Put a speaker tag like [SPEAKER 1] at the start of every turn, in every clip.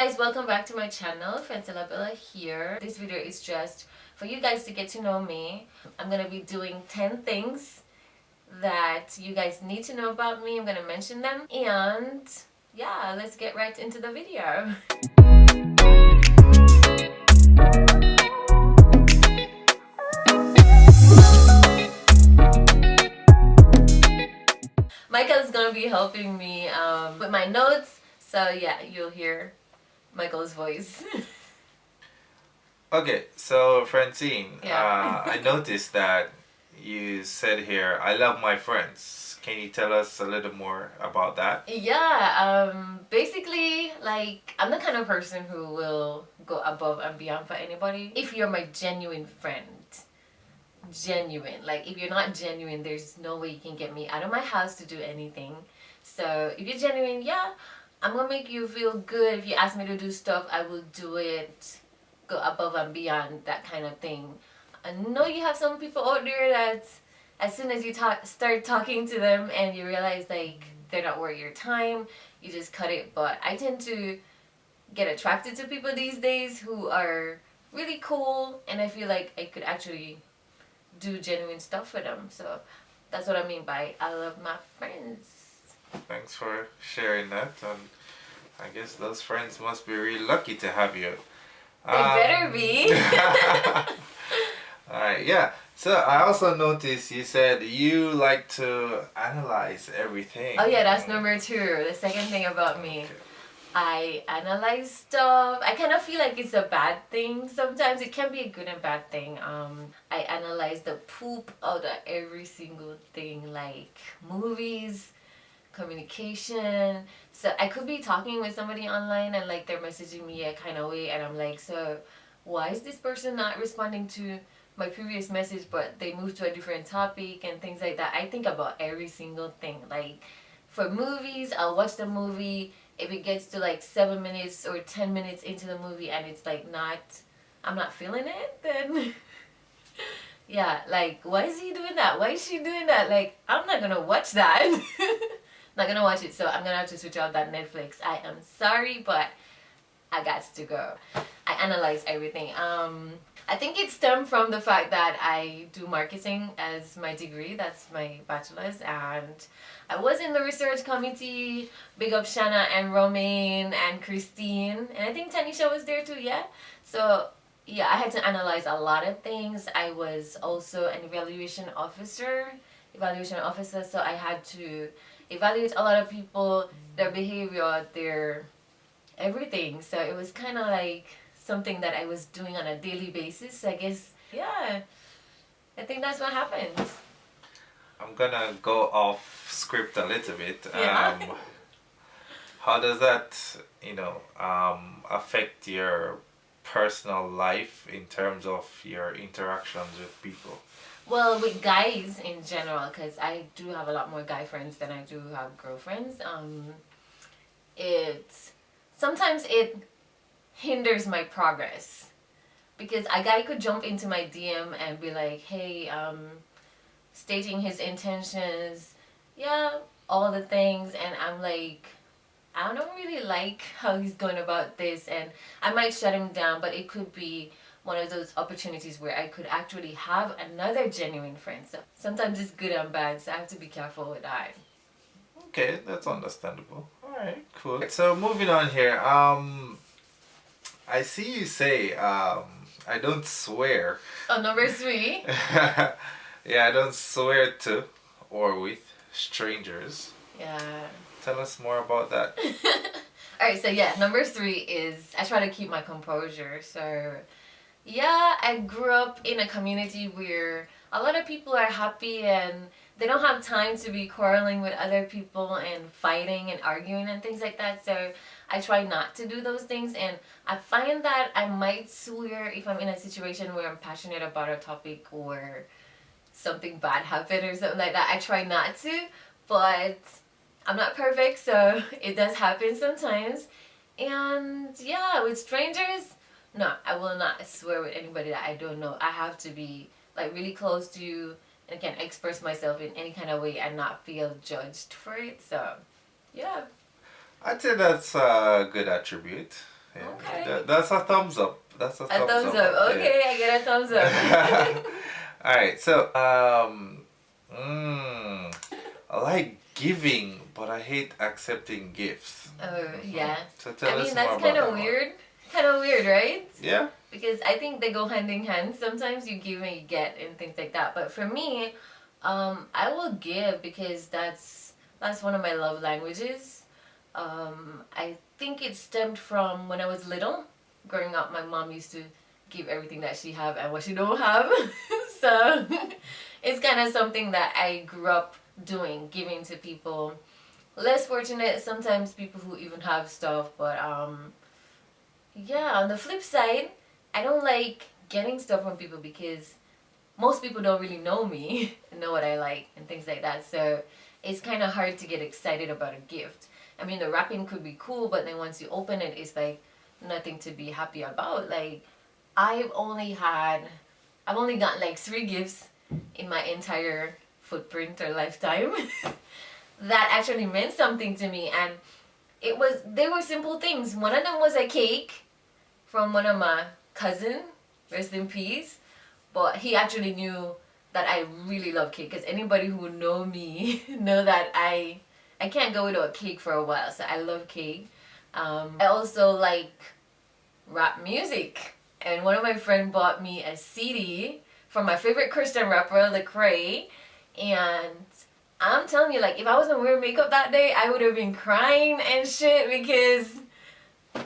[SPEAKER 1] guys, welcome back to my channel. Bella here. This video is just for you guys to get to know me. I'm gonna be doing 10 things that you guys need to know about me. I'm gonna mention them, and yeah, let's get right into the video. Michael is gonna be helping me with my notes, so yeah, you'll hear Michael's voice.
[SPEAKER 2] Okay, so Francine,
[SPEAKER 1] Yeah.
[SPEAKER 2] I noticed that you said here, I love my friends. Can you tell us a little more about that?
[SPEAKER 1] Yeah, basically, like, I'm the kind of person who will go above and beyond for anybody. If you're my genuine friend, genuine. Like, if you're not genuine, there's no way you can get me out of my house to do anything. So, if you're genuine, yeah, I'm gonna make you feel good. If you ask me to do stuff, I will do it. Go above and beyond, that kind of thing. I know you have some people out there that as soon as you start talking to them and you realize like they're not worth your time, you just cut it. But I tend to get attracted to people these days who are really cool, and I feel like I could actually do genuine stuff for them. So that's what I mean by I love my friends.
[SPEAKER 2] Thanks for sharing that. And I guess those friends must be really lucky to have you.
[SPEAKER 1] They better be.
[SPEAKER 2] Alright, yeah. So I also noticed you said you like to analyze everything.
[SPEAKER 1] Oh yeah, that's number 2. The second thing about me.
[SPEAKER 2] Okay.
[SPEAKER 1] I analyze stuff. I kind of feel like it's a bad thing. Sometimes it can be a good and bad thing. I analyze the poop out of every single thing, like movies, communication. So I could be talking with somebody online and like they're messaging me a kind of way, and I'm like, so why is this person not responding to my previous message, but they moved to a different topic and things like that. I think about every single thing. Like for movies, I'll watch the movie. If it gets to like 7 minutes or 10 minutes into the movie and it's like I'm not feeling it, then yeah, like why is he doing that? Why is she doing that? Like, I'm not gonna watch that. Not gonna watch it, so I'm gonna have to switch out that Netflix. I am sorry, but I got to go. I analyze everything. I think it stemmed from the fact that I do marketing as my degree. That's my bachelor's, and I was in the research committee. Big up Shanna and Romaine and Christine, and I think Tanisha was there too. Yeah. So yeah, I had to analyze a lot of things. I was also an evaluation officer, so I had to evaluate a lot of people, their behavior, their everything. So it was kind of like something that I was doing on a daily basis. I guess, yeah, I think that's what happened.
[SPEAKER 2] I'm gonna go off script a little bit.
[SPEAKER 1] Yeah.
[SPEAKER 2] How does that, affect your personal life in terms of your interactions with people?
[SPEAKER 1] Well, with guys in general, because I do have a lot more guy friends than I do have girlfriends. Sometimes it hinders my progress, because a guy could jump into my DM and be like, hey, stating his intentions, yeah, all the things, and I'm like, I don't really like how he's going about this, and I might shut him down, but it could be one of those opportunities where I could actually have another genuine friend. So sometimes it's good and bad, so I have to be careful with that.
[SPEAKER 2] Okay, that's understandable. Alright, cool. So moving on here, I see you say, I don't swear.
[SPEAKER 1] Oh, number 3.
[SPEAKER 2] Yeah, I don't swear to or with strangers.
[SPEAKER 1] Yeah.
[SPEAKER 2] Tell us more about that.
[SPEAKER 1] Alright, so yeah, number 3 is I try to keep my composure. So yeah, I grew up in a community where a lot of people are happy and they don't have time to be quarreling with other people and fighting and arguing and things like that. So I try not to do those things, and I find that I might swear if I'm in a situation where I'm passionate about a topic or something bad happened or something like that. I try not to, but I'm not perfect, so it does happen sometimes. And yeah, with strangers, no, I will not swear with anybody that I don't know. I have to be like really close to you and can express myself in any kind of way and not feel judged for it. So yeah.
[SPEAKER 2] I'd say that's a good attribute. Yeah.
[SPEAKER 1] Okay.
[SPEAKER 2] That's a thumbs up. That's a
[SPEAKER 1] A thumbs
[SPEAKER 2] up.
[SPEAKER 1] up.
[SPEAKER 2] Yeah.
[SPEAKER 1] Okay, I get a thumbs up.
[SPEAKER 2] All right. So, I like giving, but I hate accepting gifts.
[SPEAKER 1] Oh, yeah.
[SPEAKER 2] So
[SPEAKER 1] I
[SPEAKER 2] tell us
[SPEAKER 1] mean,
[SPEAKER 2] more
[SPEAKER 1] that's
[SPEAKER 2] about
[SPEAKER 1] kind
[SPEAKER 2] that
[SPEAKER 1] of
[SPEAKER 2] one.
[SPEAKER 1] weird. Kind of weird, right?
[SPEAKER 2] Yeah.
[SPEAKER 1] Because I think they go hand in hand. Sometimes you give and you get and things like that. But for me, I will give because that's one of my love languages. I think it stemmed from when I was little. Growing up, my mom used to give everything that she have and what she don't have. So it's kind of something that I grew up doing, giving to people less fortunate. Sometimes people who even have stuff, but yeah. On the flip side, I don't like getting stuff from people because most people don't really know me and know what I like and things like that. So it's kind of hard to get excited about a gift. I mean, the wrapping could be cool, but then once you open it, it's like nothing to be happy about. Like, I've only gotten like 3 gifts in my entire footprint or lifetime that actually meant something to me, and they were simple things. One of them was a cake from one of my cousin, rest in peace. But he actually knew that I really love cake, because anybody who know me know that I can't go without cake for a while. So I love cake. I also like rap music, and one of my friends bought me a CD from my favorite Christian rapper, Lecrae, and I'm telling you, like, if I wasn't wearing makeup that day, I would have been crying and shit, because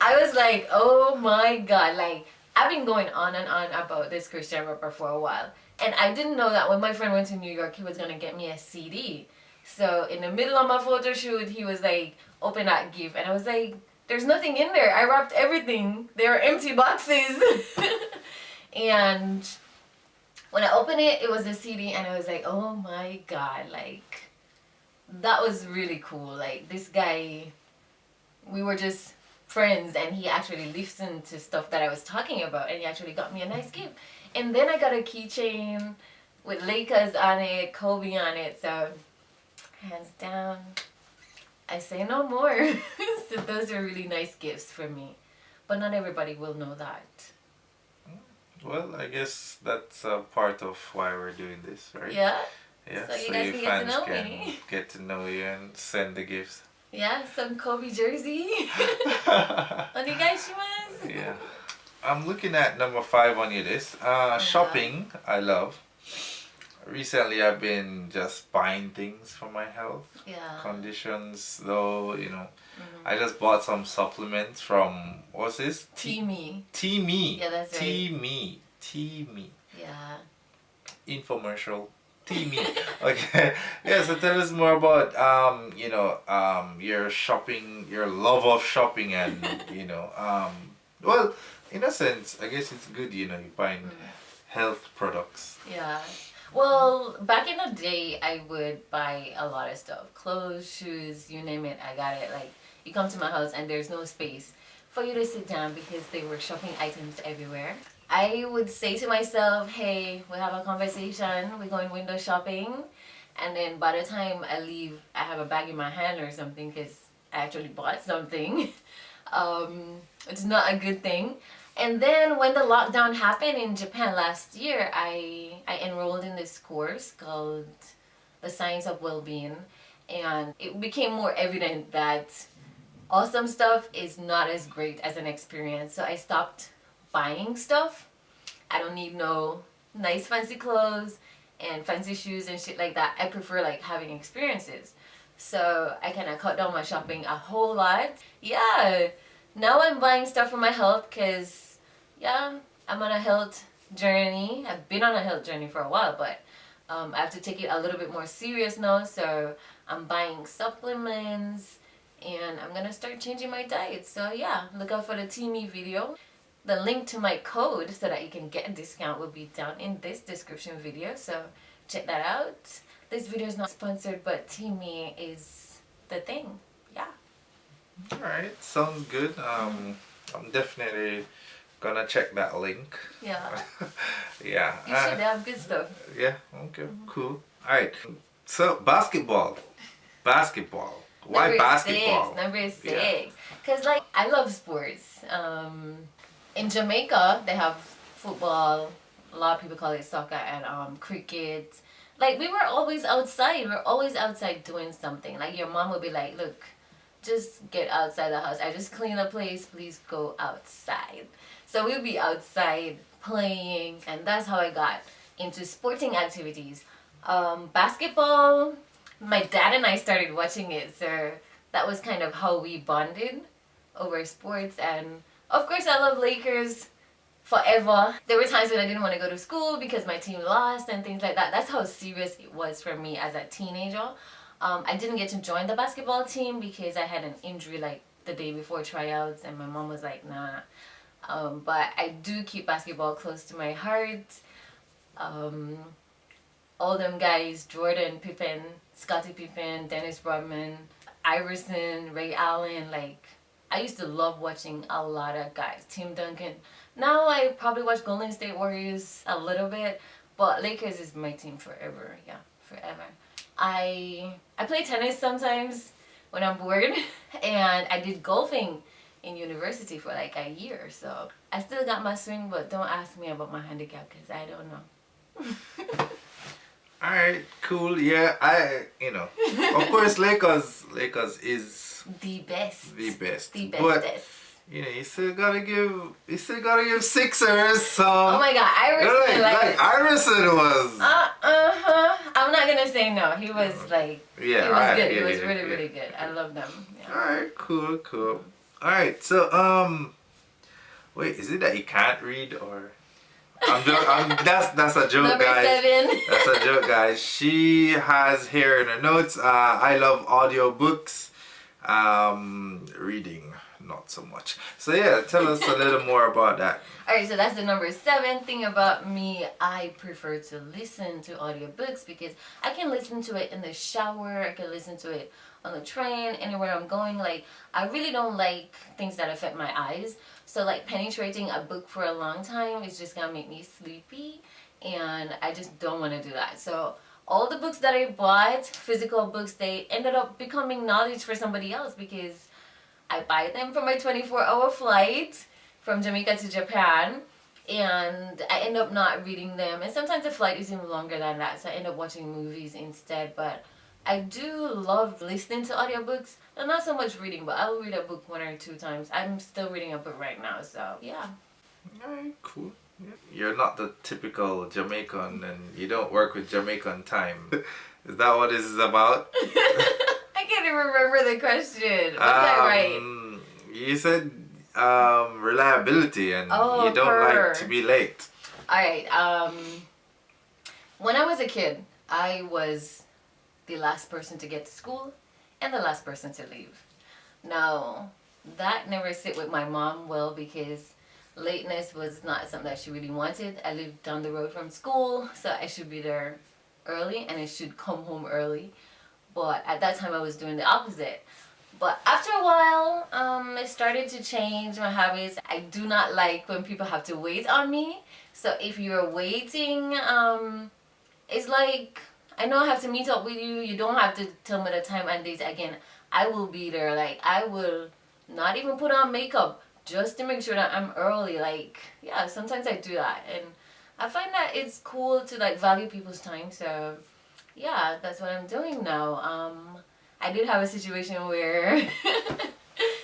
[SPEAKER 1] I was like, oh my god, like, I've been going on and on about this Christian rapper for a while. And I didn't know that when my friend went to New York, he was gonna get me a CD. So in the middle of my photo shoot, he was like, open that gift. And I was like, there's nothing in there. I wrapped everything. There are empty boxes. And when I opened it, it was a CD, and I was like, oh my god, like, that was really cool. Like, this guy, we were just friends, and he actually listened to stuff that I was talking about, and he actually got me a nice gift. And then I got a keychain with Lakers on it, Kobe on it, so hands down, I say no more. So those are really nice gifts for me, but not everybody will know that.
[SPEAKER 2] Well, I guess that's a part of why we're doing this, right?
[SPEAKER 1] Yeah.
[SPEAKER 2] Yeah,
[SPEAKER 1] So you
[SPEAKER 2] so
[SPEAKER 1] guys
[SPEAKER 2] your
[SPEAKER 1] can get to
[SPEAKER 2] fans
[SPEAKER 1] know
[SPEAKER 2] can
[SPEAKER 1] me.
[SPEAKER 2] get to know you and send the gifts.
[SPEAKER 1] Yeah, some Kobe jersey. Onegaishimasu.
[SPEAKER 2] Yeah. I'm looking at number 5 on your list. Shopping, I love. Recently, I've been just buying things for my health conditions, though, I just bought some supplements from, what's this?
[SPEAKER 1] Teami.
[SPEAKER 2] Teami.
[SPEAKER 1] Yeah, that's right.
[SPEAKER 2] Teami.
[SPEAKER 1] Yeah.
[SPEAKER 2] Infomercial. Teami. Okay. Yeah, so tell us more about, your shopping, your love of shopping, and, well, in a sense, I guess it's good, you buying health products.
[SPEAKER 1] Yeah. Well, back in the day, I would buy a lot of stuff. Clothes, shoes, you name it, I got it. Like, you come to my house and there's no space for you to sit down because they were shopping items everywhere. I would say to myself, hey, we have a conversation, we're going window shopping. And then by the time I leave, I have a bag in my hand or something because I actually bought something. It's not a good thing. And then when the lockdown happened in Japan last year, I enrolled in this course called The Science of Well-Being. And it became more evident that awesome stuff is not as great as an experience. So I stopped buying stuff. I don't need no nice fancy clothes and fancy shoes and shit like that. I prefer like having experiences. So I kind of cut down my shopping a whole lot. Yeah. Now I'm buying stuff for my health because, yeah, I'm on a health journey. I've been on a health journey for a while, but I have to take it a little bit more serious now. So I'm buying supplements and I'm going to start changing my diet. So yeah, look out for the Teami video. The link to my code so that you can get a discount will be down in this description video. So check that out. This video is not sponsored, but Teami is the thing. Yeah.
[SPEAKER 2] Alright, sounds good. I'm definitely gonna check that link.
[SPEAKER 1] Yeah.
[SPEAKER 2] Yeah.
[SPEAKER 1] You should have good stuff.
[SPEAKER 2] Yeah, okay, cool. Alright, so basketball. Why basketball?
[SPEAKER 1] Number
[SPEAKER 2] Yeah.
[SPEAKER 1] 6. Because, like, I love sports. In Jamaica, they have football. A lot of people call it soccer and cricket. Like, we were always outside. We were always outside doing something. Like, your mom would be like, look, just get outside the house. I just clean the place. Please go outside. So we'd be outside playing. And that's how I got into sporting activities. Basketball, my dad and I started watching it, so that was kind of how we bonded over sports. And of course, I love Lakers forever. There were times when I didn't want to go to school because my team lost and things like that. That's how serious it was for me as a teenager. I didn't get to join the basketball team because I had an injury like the day before tryouts, and my mom was like, nah. But I do keep basketball close to my heart. All them guys, Jordan, Pippen, Scottie Pippen, Dennis Rodman, Iverson, Ray Allen, like, I used to love watching a lot of guys. Tim Duncan. Now I probably watch Golden State Warriors a little bit, but Lakers is my team forever. Yeah, forever. I play tennis sometimes when I'm bored, and I did golfing in university for like a year. So I still got my swing, but don't ask me about my handicap because I don't know.
[SPEAKER 2] Alright, cool. Yeah, of course, Lakers is
[SPEAKER 1] The best.
[SPEAKER 2] the best.
[SPEAKER 1] The
[SPEAKER 2] But
[SPEAKER 1] bestest.
[SPEAKER 2] you still gotta give Sixers some.
[SPEAKER 1] Oh my God, Iverson,
[SPEAKER 2] like Iverson was.
[SPEAKER 1] I'm not gonna say no. He was like,
[SPEAKER 2] Yeah,
[SPEAKER 1] he was
[SPEAKER 2] alright,
[SPEAKER 1] good. He
[SPEAKER 2] yeah,
[SPEAKER 1] was
[SPEAKER 2] yeah,
[SPEAKER 1] really,
[SPEAKER 2] yeah.
[SPEAKER 1] really good. I love them. Yeah.
[SPEAKER 2] Alright, cool. Alright, so wait, is it that you can't read or? That's a joke,
[SPEAKER 1] Number
[SPEAKER 2] guys.
[SPEAKER 1] 7.
[SPEAKER 2] That's a joke, guys. She has here in her notes, I love audiobooks. Reading, not so much. So yeah, tell us a little more about that.
[SPEAKER 1] Alright, so that's the number 7 thing about me. I prefer to listen to audiobooks because I can listen to it in the shower. I can listen to it on the train, anywhere I'm going. Like, I really don't like things that affect my eyes. So like penetrating a book for a long time is just gonna make me sleepy, and I just don't want to do that. So all the books that I bought, physical books, they ended up becoming knowledge for somebody else because I buy them for my 24-hour flight from Jamaica to Japan, and I end up not reading them. And sometimes the flight is even longer than that, so I end up watching movies instead. But I do love listening to audiobooks, and not so much reading, but I will read a book 1 or 2 times. I'm still reading a book right now, so yeah.
[SPEAKER 2] Alright, cool. Yeah. You're not the typical Jamaican, and you don't work with Jamaican time. Is that what this is about?
[SPEAKER 1] I can't even remember the question. What did I write?
[SPEAKER 2] You said reliability, and
[SPEAKER 1] Oh,
[SPEAKER 2] you don't like to be late.
[SPEAKER 1] Alright, when I was a kid, I was the last person to get to school and the last person to leave. Now, that never sit with my mom well because lateness was not something that she really wanted. I lived down the road from school, so I should be there early and I should come home early. But at that time I was doing the opposite. But after a while, I started to change my habits. I do not like when people have to wait on me. So if you're waiting, it's like, I know I have to meet up with you. You don't have to tell me the time and date again. I will be there. Like, I will not even put on makeup just to make sure that I'm early. Like, yeah, sometimes I do that. And I find that it's cool to, like, value people's time. So, yeah, that's what I'm doing now. I did have a situation where,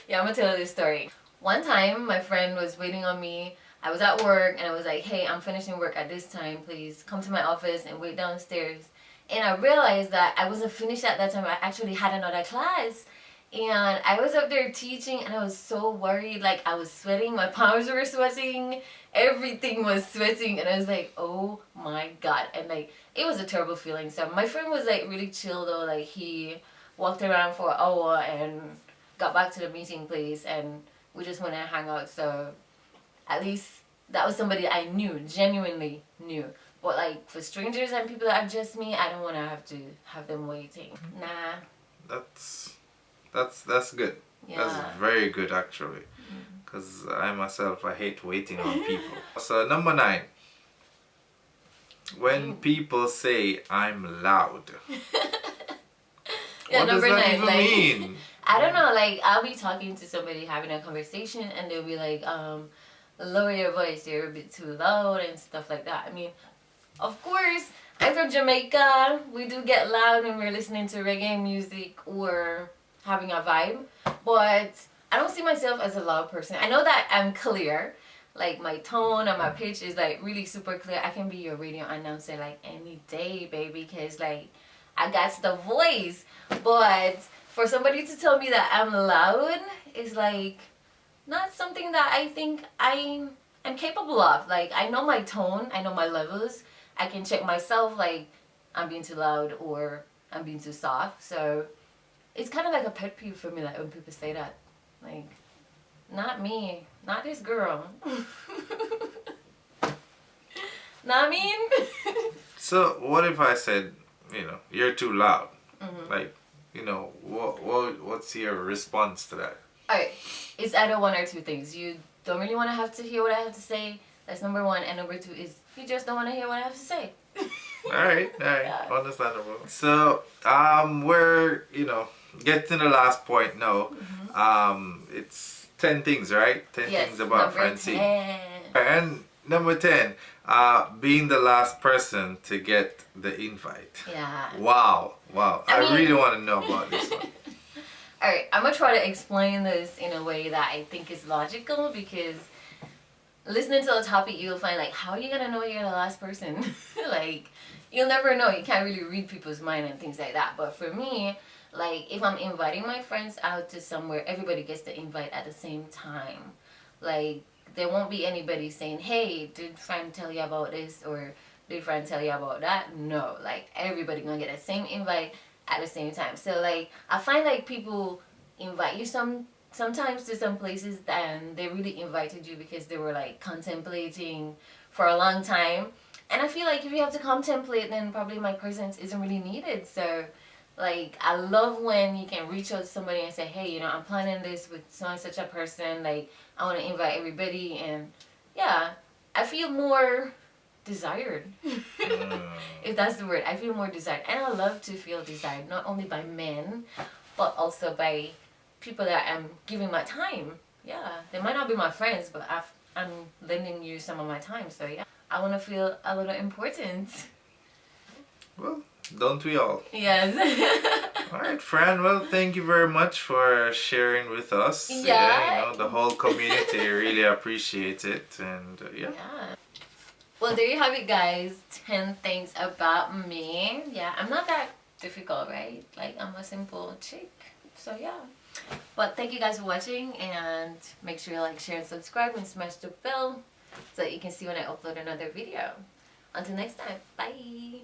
[SPEAKER 1] yeah, I'm going to tell you this story. One time, my friend was waiting on me. I was at work, and I was like, hey, I'm finishing work at this time. Please come to my office and wait downstairs. And I realized that I wasn't finished at that time. I actually had another class. And I was up there teaching, and I was so worried. Like, I was sweating. My palms were sweating. Everything was sweating. And I was like, oh, my God. And, like, it was a terrible feeling. So my friend was, like, really chill, though. Like, he walked around for an hour and got back to the meeting place. And we just went and hung out. So at least that was somebody I knew, genuinely knew. But like for strangers and people that are just me, I don't want to have them waiting. Nah.
[SPEAKER 2] That's good.
[SPEAKER 1] Yeah.
[SPEAKER 2] That's very good actually. Because I myself, I hate waiting on people. So number 9. When people say I'm loud.
[SPEAKER 1] Yeah,
[SPEAKER 2] What does
[SPEAKER 1] number
[SPEAKER 2] that
[SPEAKER 1] 9.
[SPEAKER 2] even
[SPEAKER 1] Like,
[SPEAKER 2] mean?
[SPEAKER 1] I don't know. Like, I'll be talking to somebody, having a conversation, and they'll be like, lower your voice. You're a bit too loud and stuff like that. I mean, of course, I'm from Jamaica. We do get loud when we're listening to reggae music or having a vibe, but I don't see myself as a loud person. I know that I'm clear. Like, my tone and my pitch is like really super clear. I can be your radio announcer like any day, baby, because like I got the voice. But for somebody to tell me that I'm loud is like not something that I think I'm capable of. Like, I know my tone, I know my levels. I can check myself, like I'm being too loud or I'm being too soft. So it's kind of like a pet peeve for me, like when people say that. Like, not me, not this girl. Not mean.
[SPEAKER 2] So what if I said, you're too loud?
[SPEAKER 1] Mm-hmm.
[SPEAKER 2] Like, what's your response to that?
[SPEAKER 1] Alright, it's either one or two things. You don't really want to have to hear what I have to say. That's number one. And number two is you just don't want to hear what I have to say.
[SPEAKER 2] All right,
[SPEAKER 1] Yeah.
[SPEAKER 2] understandable. So, we're getting to the last point now. It's 10 things, right? 10
[SPEAKER 1] Yes,
[SPEAKER 2] things about
[SPEAKER 1] number
[SPEAKER 2] Francine.
[SPEAKER 1] 10.
[SPEAKER 2] And number 10, being the last person to get the invite.
[SPEAKER 1] Yeah.
[SPEAKER 2] Wow. I
[SPEAKER 1] mean-
[SPEAKER 2] really want to know about this one.
[SPEAKER 1] Alright, I'm going to try to explain this in a way that I think is logical, because listening to the topic, you'll find like, how are you going to know you're the last person? Like, you'll never know. You can't really read people's mind and things like that. But for me, like, if I'm inviting my friends out to somewhere, everybody gets the invite at the same time. Like, there won't be anybody saying, hey, did Fran tell you about this? Or did Fran tell you about that? No. Like, everybody going to get the same invite at the same time. So, like, I find like people invite you sometimes to some places, and they really invited you because they were like contemplating for a long time. And I feel like if you have to contemplate, then probably my presence isn't really needed. So, like, I love when you can reach out to somebody and say, hey, I'm planning this with so and such a person. Like, I want to invite everybody. And yeah, I feel more desired. If that's the word. I feel more desired. And I love to feel desired, not only by men, but also by people that I'm giving my time. Yeah, they might not be my friends, but I'm lending you some of my time. So yeah, I want to feel a little important.
[SPEAKER 2] Well, don't we all?
[SPEAKER 1] Yes.
[SPEAKER 2] All right, Fran. Well, thank you very much for sharing with us.
[SPEAKER 1] Yeah.
[SPEAKER 2] The whole community really appreciates it, and yeah.
[SPEAKER 1] Yeah. Well, there you have it, guys. 10 things about me. Yeah, I'm not that difficult, right? Like, I'm a simple chick. So yeah. But thank you guys for watching, and make sure you like, share, and subscribe, and smash the bell so that you can see when I upload another video. Until next time, bye.